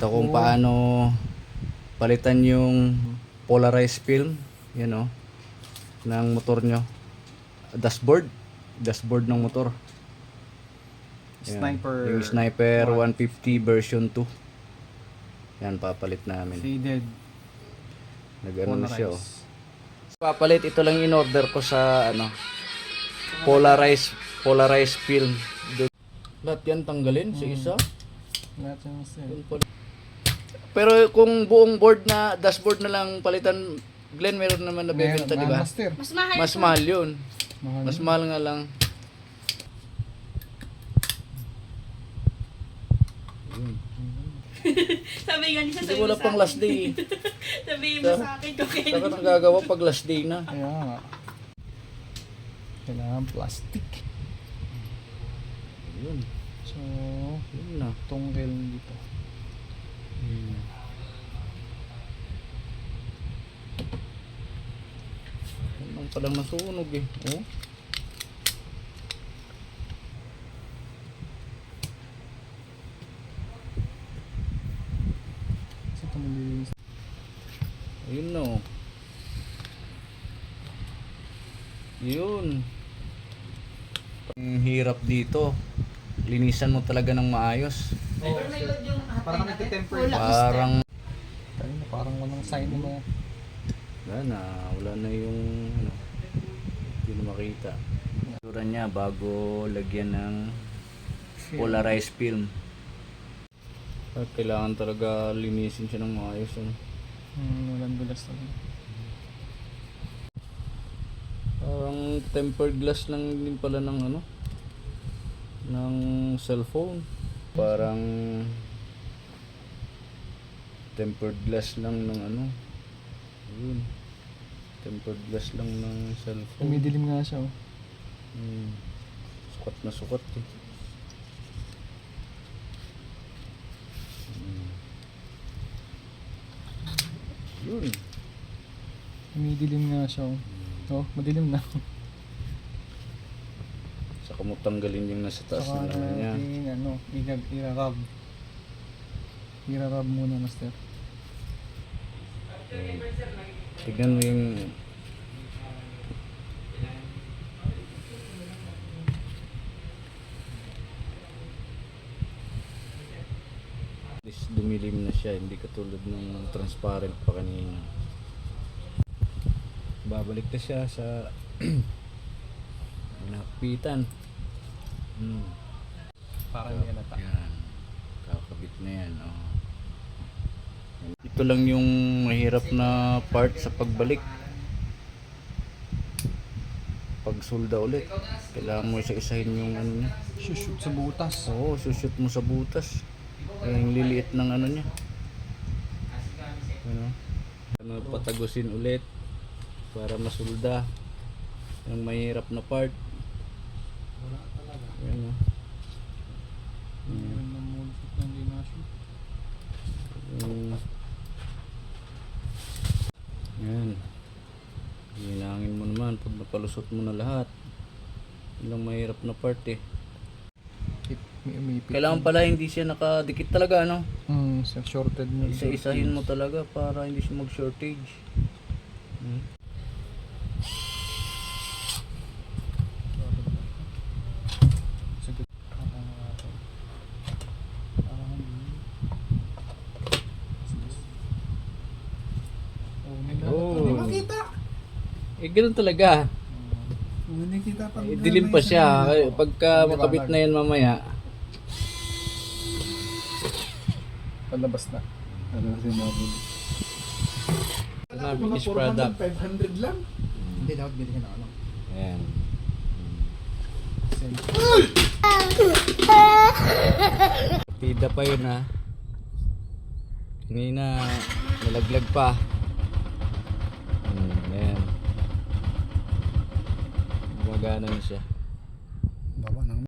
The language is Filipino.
Ito kung paano palitan yung polarized film, yan o, ng motor nyo. Dashboard ng motor. Yan. Sniper. Yung Sniper 150 version 2. Yan, papalit namin. Faded. Nag-ano na siya, oh. Polarized. Papalit, ito lang in order ko sa ano, polarized film. Lahat yan tanggalin sa isa. Lahat yung Yun pala. Pero kung buong board na dashboard na lang palitan, Glenn, meron naman nabebenta, di ba? Master. Mas mahal. Mas mahal yun. Mahal. Mas mahal nga lang. Yun. Sabi nga niya, Hindi wala pang last day. Sabihin mo sa akin kung kailan. Saka nang gagawa pag last day na. Kaya nga. Kailangan plastic. Yun. So, Yun na. tungkol dito. Yan lang palang nasunog eh. Oh. So, tumuli. Ayun no. Yun. Ang hirap dito. Linisan mo talaga ng maayos. Parang nagtitemper. Parang Parang walang sign mo. wala na yung ano, hindi na makita. Itsura niya bago lagyan ng polarized film. At kailangan talaga linisin siya ng maayos. Ano? Walang dulas talaga. Parang tempered glass lang din pala ng ano, ng cellphone. Parang tempered glass lang ng ano. Yun. Tempered glass lang ng cellphone. Umidilim nga siya, oh. Sukat na sukat eh. Yun. Umidilim nga siya, oh. Oh, madilim na. Saka mo tanggalin yung nasa taas Saka na naman niya. natin, ano, irarab. Irarab muna, master. Tignan mo yung at least dumilim na siya, hindi katulad ng transparent pa kanina. Babalik na siya sa napitan. Parang hindi halata. Yan. Kakabit na yan. Oh. Ito lang yung mahirap na part sa pagbalik. Pag sulda ulit, kailangan mo isa-isahin yung ano niya. Shoot sa butas. Oo, sushoot mo sa butas. Yung liliit ng ano niya. Ano, patagusin ulit para masulda yung mahirap na part. Yan o. Yan ang multipot na hindi na-shoot. Yan. Hilangin mo naman pag napalusot mo na lahat. Yun lang mahirap na part eh. Kailangan pala hindi siya nakadikit talaga, ano? Shorted mo. Isa-isahin mo talaga para hindi siya mag-shortage. Hindi makita. Eh, ganun talaga. Hindi kita pag Dilim pa siya. Pagka makabit na yan mamaya. palabas na. Ano kasi nabili? Finish product. 500 lang. Hindi dapat bili ka na ano. Ayan. Pida pa yun ha. Kanina nalaglag pa. Ayan. Gumagana na siya.